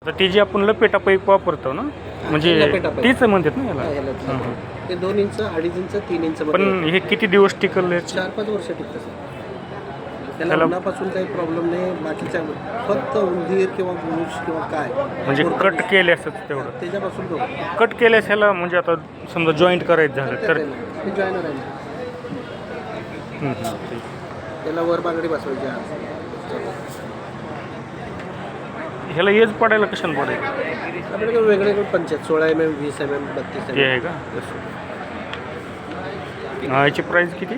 तर ती जी आपण लपेटा पाईप वापरतो ना, म्हणजे लपेटा पाईप. तीच म्हणतात ना याला. ते 2 इंच 2.5 इंच 3 इंच पण हे किती दिवस टिकल? 4-5 वर्ष टिकतं सर. त्याला उन्हापासून काही प्रॉब्लेम नाही. बाकीच्या फक्त उंदीर किंवा गुरूज किंवा काय म्हणजे कट केल्यासच तेवढं. त्याच्यापासून कट केल्यास ह्याला म्हणजे आता समजा जॉईंट करायचं झालं तर ते जॉईनर आहे. त्याला वर बागडी बसवायची आहे. ह्याला एज पडायला कशाने पडायचं? आपल्याकडे वेगळे 16 mm 20 mm 32 ते आहे का? ह्याची प्राईस किती?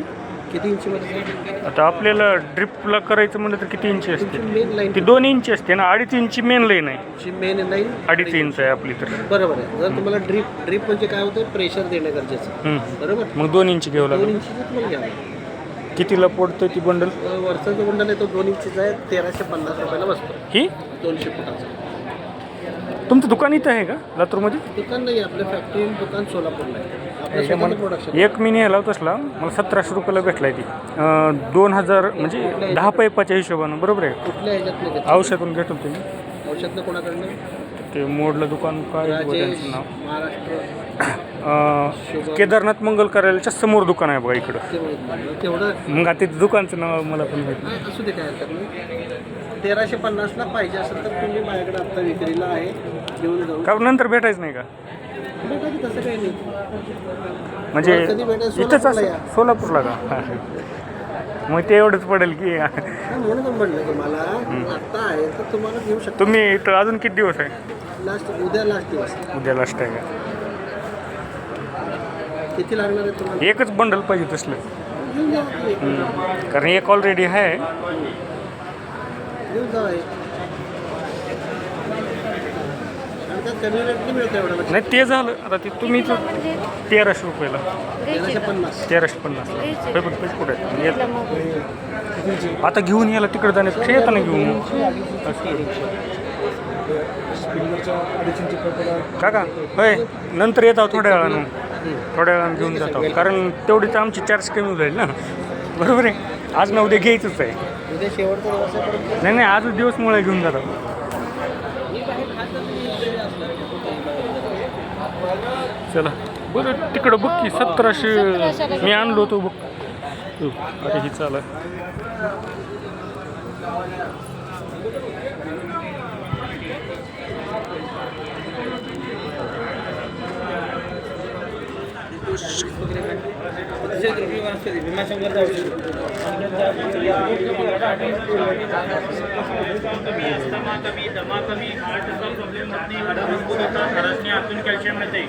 किती इंचमध्ये? आता आपल्याला ड्रिपला करायचं म्हणलं तर किती इंची असते? मेन लाईन ती 2 इंची असते ना. 2.5 इंची मेन लाईन आहे. मेन लाईन 2.5 इंच आहे आपली तर. बरोबर आहे. जर तुम्हाला ड्रिप म्हणजे काय होतं, प्रेशर देणं गरजेचं. बरोबर. मग 2 इंची घ्यावं 2 लागेल. इंचीचं तुम्हाला घ्यावं. कितीला पडतं ती बंडल? वरचा जो बंडल आहे तो 2 इंचीचा आहे. 1350 रुपयाला बसतो. ही 200 फुटाचं. तुमचं दुकान इथं आहे का लातूरमध्ये? दुकान नाही, आपलं फॅक्टरी दुकान सोलापूरला आहे. आपलं स्वतःचं प्रोडक्शन. एक मी न्यायला होत असला मला 1700 रुपयाला भेटलाय ती. 2000 म्हणजे 10 पाईपाच्या हिशोबानं. बरोबर आहे. कुठल्या ह्याच्यात नाही औषधातून घेतो तुम्ही? औषधनं कोणाकडनं? ते मोडलं दुकान काय राजेश त्यांचं नाव? महाराष्ट्र केदारनाथ मंगल कार्यालयाच्या समोर दुकान आहे बघा इकडं. तेवढं मग आता ते दुकानचं नाव मला पण माहिती. असू दे, काय हरकत नाही. 1350ला पाहिजे असेल तर तुम्ही माझ्याकडे आत्ता विक्रीला आहे, घेऊन जाऊ. का नंतर भेटायचं नाही का? भेटायचं तसं काही नाही. म्हणजे कधी भेटायचं? इथंच असं सोलापूरला का? मग ते एवढंच पडेल की. म्हणून म्हणलं तुम्हाला आत्ता आहे तर तुम्हाला घेऊ शकतो. तुम्ही इथं अजून किती दिवस आहे? उद्या लास्ट दिवस. उद्या लास्ट आहे का? किती लागणार आहे तुम्हाला? एकच बंडल पाहिजे तसलं. घेऊन जा. कारण एक ऑलरेडी आहे. घेऊन जा. कमी रेट नाही मिळतं एवढा. नाही ते झालं. आता ते तुम्ही 1300 रुपयाला. 1350. पैसे कुठे आहेत? आता घेऊन यायला तिकडे जाण्यापेक्षा येताना घेऊन काका होय. नंतर येत आहोत थोड्या वेळानं. थोड्या वेळानं घेऊन जातो. कारण तेवढीच आमची चार्ज कमी होईल ना. बरोबर आहे. आज ना उद्या घ्यायचंच आहे. उद्या शेवटचा दिवस आहे. नाही आजच दिवसमुळे घेऊन जातो. चला बरं तिकडं बघ की 1700 मी आणलो होतो बघ. अरे ही चाल भीमाशंकर दमा कमी हार्टचा प्रॉब्लेम होत नाही. खरंच आतून कॅल्शियम मिळते.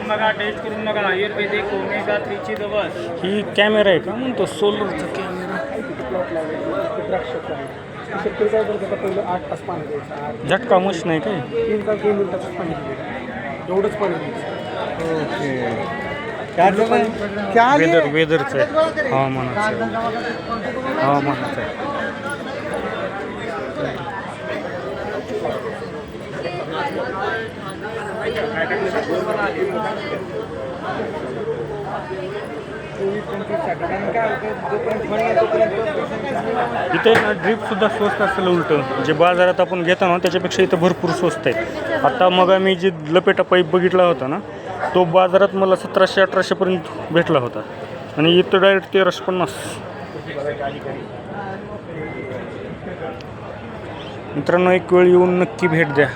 बघा टेस्ट करून बघा. आयुर्वेदिक ओमेगा 3ची दवस. ही कॅमेरा आहे का म्हणतो? सोलरचा कॅमेरा. शेतकरी काय करतात, पहिलं 8 तास पाणी द्यायचं. झटका मशीन आहे काय? 3 तास 2 मिनिटाचं पाणी द्यायचं. एवढंच पाणी द्यायचं. वेदरचं आहे. हवामानाचं आहे. इथे ना ड्रीपसुद्धा स्वस्त असेल उलटं. जे बाजारात आपण घेतो ना त्याच्यापेक्षा इथं भरपूर स्वस्त आहे. आता मग आम्ही जे लपेटा पाईप बघितला होता ना तो बाजारात मला 1700-1800 पर्यंत भेटला होता आणि इथं डायरेक्ट 1350. मित्रांनो एक वेळ येऊन नक्की भेट द्या.